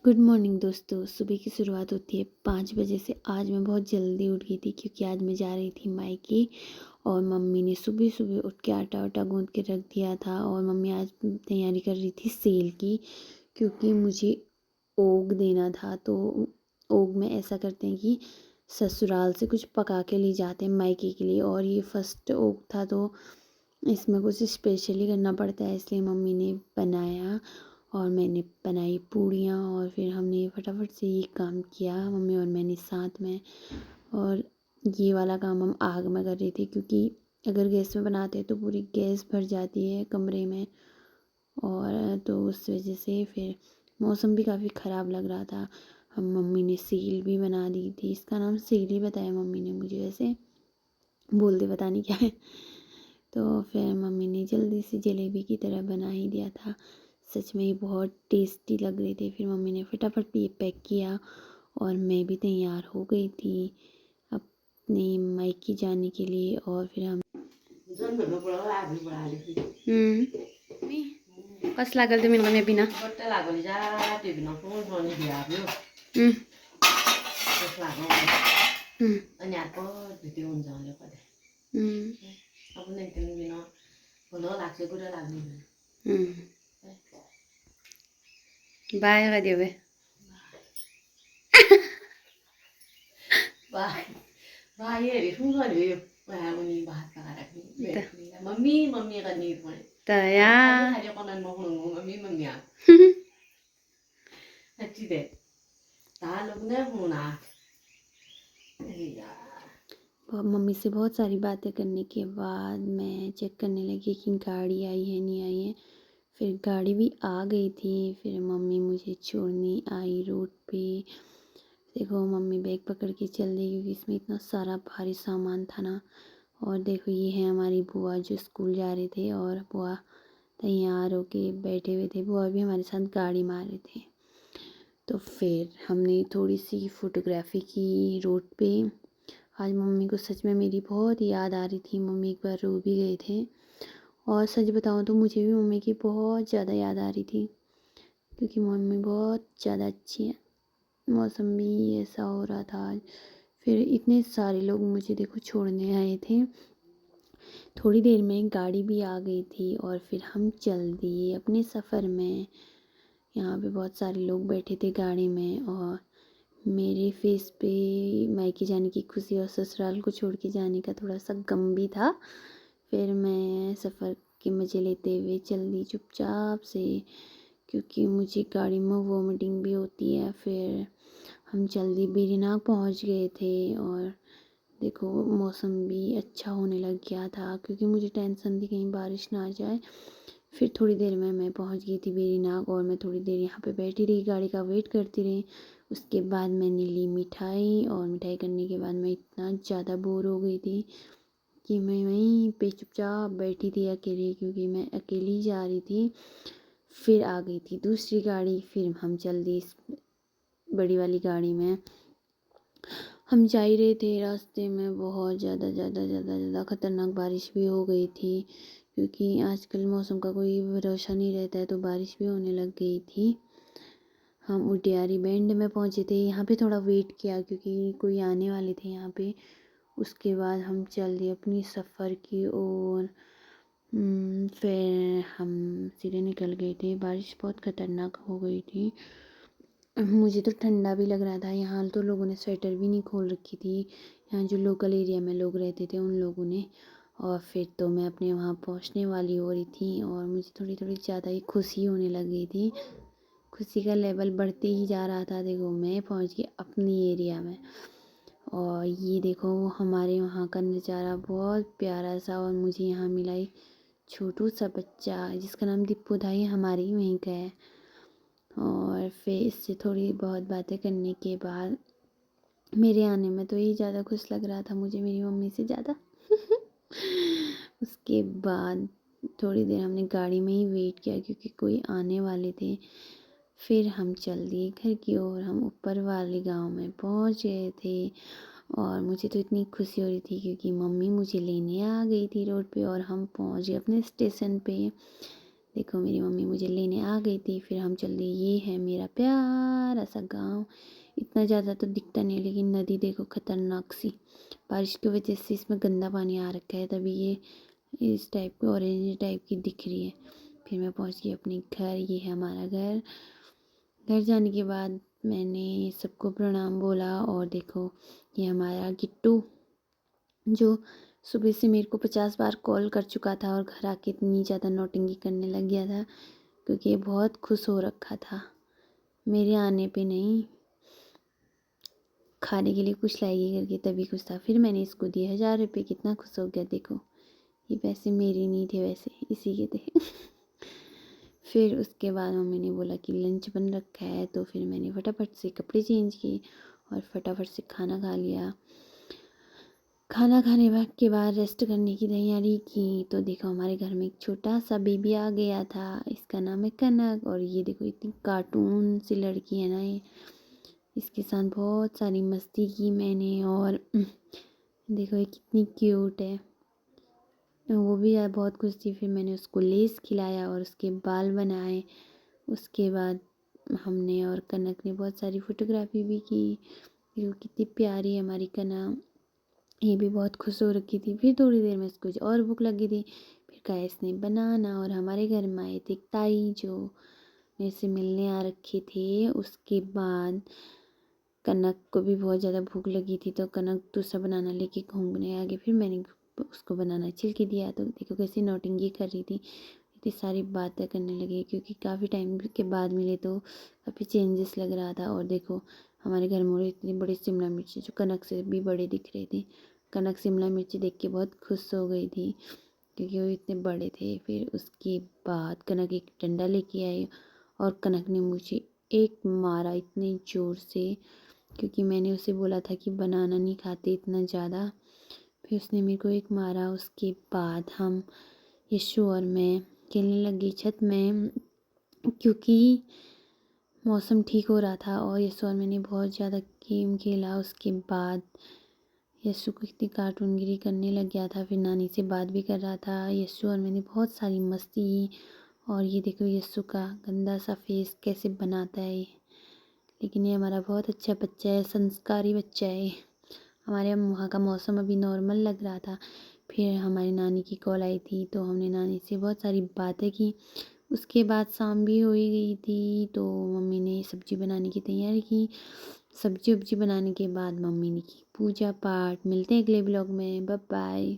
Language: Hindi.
गुड मॉर्निंग दोस्तों। सुबह की शुरुआत होती है 5 बजे से। आज मैं बहुत जल्दी उठ गई थी क्योंकि आज मैं जा रही थी मायके और मम्मी ने सुबह सुबह उठ के आटा वाटा गूँध के रख दिया था और मम्मी आज तैयारी कर रही थी सेल की, क्योंकि मुझे ओग देना था। तो ओग में ऐसा करते हैं कि ससुराल से कुछ पका के ले जाते हैं मायके के लिए, और ये फर्स्ट ओग था तो इसमें कुछ स्पेशली करना पड़ता है, इसलिए मम्मी ने बनाया और मैंने बनाई पूड़ियाँ और फिर हमने फटाफट से ये काम किया, मम्मी और मैंने साथ में। और ये वाला काम हम आग में कर रहे थे क्योंकि अगर गैस में बनाते हैं तो पूरी गैस भर जाती है कमरे में, और तो उस वजह से फिर मौसम भी काफ़ी ख़राब लग रहा था। हम मम्मी ने सेल भी बना दी थी, इसका नाम सेल ही बताया मम्मी ने मुझे, वैसे बोलते पता नहीं क्या है। तो फिर मम्मी ने जल्दी से जलेबी की तरह बना ही दिया था। सच में ये बहुत टेस्टी लग रहे थे। फिर मम्मी ने फटाफट ये पैक किया और मैं भी तैयार हो गई थी अपने मायके जाने के लिए। और फिर हम कस लागल तुम्ही मैं बिना बाय का देवे तया मम्मी से बहुत सारी बातें करने के बाद मैं चेक करने लगी कि गाड़ी आई है नहीं आई है। फिर गाड़ी भी आ गई थी। फिर मम्मी मुझे छोड़ने आई रोड पे। देखो मम्मी बैग पकड़ के चल रही क्योंकि इसमें इतना सारा भारी सामान था ना। और देखो ये है हमारी बुआ जो स्कूल जा रहे थे, और बुआ तैयार होके बैठे हुए थे। बुआ भी हमारे साथ गाड़ी मार रहे थे। तो फिर हमने थोड़ी सी फ़ोटोग्राफी की रोड पे। आज मम्मी को सच में मेरी बहुत याद आ रही थी। मम्मी एक बार रो भी गए थे, और सच बताऊँ तो मुझे भी मम्मी की बहुत ज़्यादा याद आ रही थी क्योंकि मम्मी बहुत ज़्यादा अच्छी है। मौसम भी ऐसा हो रहा था आज। फिर इतने सारे लोग मुझे देखो छोड़ने आए थे। थोड़ी देर में गाड़ी भी आ गई थी और फिर हम चल दिए अपने सफ़र में। यहाँ पे बहुत सारे लोग बैठे थे गाड़ी में, और मेरे फेस पे मायके जाने की खुशी और ससुराल को छोड़ के जाने का थोड़ा सा गम भी था। फिर मैं सफ़र के मज़े लेते हुए चल दी चुपचाप से, क्योंकि मुझे गाड़ी में वोमिटिंग भी होती है। फिर हम जल्दी बेरीनाग पहुंच गए थे, और देखो मौसम भी अच्छा होने लग गया था क्योंकि मुझे टेंशन थी कहीं बारिश ना आ जाए। फिर थोड़ी देर में मैं पहुंच गई थी बेरीनाग, और मैं थोड़ी देर यहाँ पे बैठी रही, गाड़ी का वेट करती रही। उसके बाद मैंने ली मिठाई, और मिठाई करने के बाद मैं इतना ज़्यादा बोर हो गई थी कि मैं वहीं पे चुपचाप बैठी थी अकेले, क्योंकि मैं अकेली जा रही थी। फिर आ गई थी दूसरी गाड़ी, फिर हम चल दी इस बड़ी वाली गाड़ी में। हम जा ही रहे थे, रास्ते में बहुत ज़्यादा ख़तरनाक बारिश भी हो गई थी, क्योंकि आजकल मौसम का कोई भरोसा नहीं रहता है, तो बारिश भी होने लग गई थी। हम उटियारी बैंड में पहुँचे थे, यहाँ पे थोड़ा वेट किया क्योंकि कोई आने वाले थे यहाँ पे। उसके बाद हम चल दिए अपनी सफ़र की ओर। फिर हम सीधे निकल गए थे। बारिश बहुत ख़तरनाक हो गई थी। मुझे तो ठंडा भी लग रहा था। यहाँ तो लोगों ने स्वेटर भी नहीं खोल रखी थी, यहाँ जो लोकल एरिया में लोग रहते थे उन लोगों ने। और फिर तो मैं अपने वहाँ पहुँचने वाली हो रही थी, और मुझे थोड़ी थोड़ी ज़्यादा ही खुशी होने लग गई थी। खुशी का लेवल बढ़ते ही जा रहा था। देखो मैं पहुँच गई अपनी एरिया में, और ये देखो हमारे वहाँ का नज़ारा बहुत प्यारा सा। और मुझे यहाँ मिला एक छोटू सा बच्चा जिसका नाम दीपू था, ये हमारे ही वहीं का है। और फिर इससे थोड़ी बहुत बातें करने के बाद मेरे आने में तो ये ज़्यादा खुश लग रहा था मुझे, मेरी मम्मी से ज़्यादा। उसके बाद थोड़ी देर हमने गाड़ी में ही वेट किया क्योंकि कोई आने वाले थे। फिर हम चल दिए घर की ओर। हम ऊपर वाले गांव में पहुंच गए थे, और मुझे तो इतनी खुशी हो रही थी क्योंकि मम्मी मुझे लेने आ गई थी रोड पे, और हम पहुंच गए अपने स्टेशन पे। देखो मेरी मम्मी मुझे लेने आ गई थी। फिर हम चल दिए। ये है मेरा प्यारा वाला सा गाँव, इतना ज़्यादा तो दिखता नहीं है, लेकिन नदी देखो खतरनाक सी, बारिश की वजह से इसमें गंदा पानी आ रखा है, तभी ये इस टाइप की ऑरेंज टाइप की दिख रही है। फिर मैं पहुंच गई अपने घर, ये है हमारा घर। घर जाने के बाद मैंने सबको प्रणाम बोला, और देखो ये हमारा गिट्टू, जो सुबह से मेरे को 50 बार कॉल कर चुका था और घर आके इतनी ज़्यादा नौटंकी करने लग गया था, क्योंकि ये बहुत खुश हो रखा था मेरे आने पे, नहीं खाने के लिए कुछ लाएगी करके, तभी खुश था। फिर मैंने इसको दिए 1000 रुपये, कितना खुश हो गया देखो। ये पैसे मेरे नहीं थे वैसे, इसी के थे। फिर उसके बाद मम्मी ने बोला कि लंच बन रखा है, तो फिर मैंने फटाफट से कपड़े चेंज किए और फटाफट से खाना खा लिया। खाना खाने के बाद रेस्ट करने की तैयारी की, तो देखो हमारे घर में एक छोटा सा बेबी आ गया था, इसका नाम है कनक। और ये देखो इतनी कार्टून सी लड़की है ना ये, इसके साथ बहुत सारी मस्ती की मैंने, और देखो ये कितनी क्यूट है, वो भी यार बहुत खुश थी। फिर मैंने उसको लेस खिलाया और उसके बाल बनाए। उसके बाद हमने और कनक ने बहुत सारी फोटोग्राफी भी की। देखो कितनी प्यारी है हमारी कनक, ये भी बहुत खुश हो रखी थी। फिर थोड़ी देर में इसको और भूख लगी थी, फिर खाया इसने बनाना। और हमारे घर में आए थे एक ताई, जो मेरे से मिलने आ रखे थे। उसके बाद कनक को भी बहुत ज़्यादा भूख लगी थी, तो कनक दूसरा बनाना लेके घूमने आ गई। फिर मैंने उसको बनाना छिल के दिया, तो देखो कैसी नौटंकी कर रही थी, इतनी सारी बातें करने लगी, क्योंकि काफ़ी टाइम के बाद मिले तो काफ़ी चेंजेस लग रहा था। और देखो हमारे घर में इतनी बड़ी शिमला मिर्ची, जो कनक से भी बड़े दिख रहे थे। कनक शिमला मिर्ची देख के बहुत खुश हो गई थी, क्योंकि वो इतने बड़े थे। फिर उसके बाद कनक एक डंडा लेके आई, और कनक ने मुझे एक मारा इतने ज़ोर से, क्योंकि मैंने उसे बोला था कि बनाना नहीं खाते इतना ज़्यादा। फिर उसने मेरे को एक मारा। उसके बाद हम यशु और मैं खेलने लगी छत में, क्योंकि मौसम ठीक हो रहा था, और यशु और मैंने बहुत ज़्यादा गेम खेला। उसके बाद यशु को इतनी कार्टूनगिरी करने लग गया था, फिर नानी से बात भी कर रहा था। यशु और मैंने बहुत सारी मस्ती की। और ये देखो यशु का गंदा सा फेस कैसे बनाता है ये, लेकिन ये हमारा बहुत अच्छा बच्चा है, संस्कारी बच्चा है। हमारे वहाँ का मौसम अभी नॉर्मल लग रहा था। फिर हमारी नानी की कॉल आई थी, तो हमने नानी से बहुत सारी बातें की। उसके बाद शाम भी हो ही गई थी, तो मम्मी ने सब्ज़ी बनाने की तैयारी की। सब्ज़ी वब्जी बनाने के बाद मम्मी ने की पूजा पाठ। मिलते हैं अगले ब्लॉग में, बाय बाय।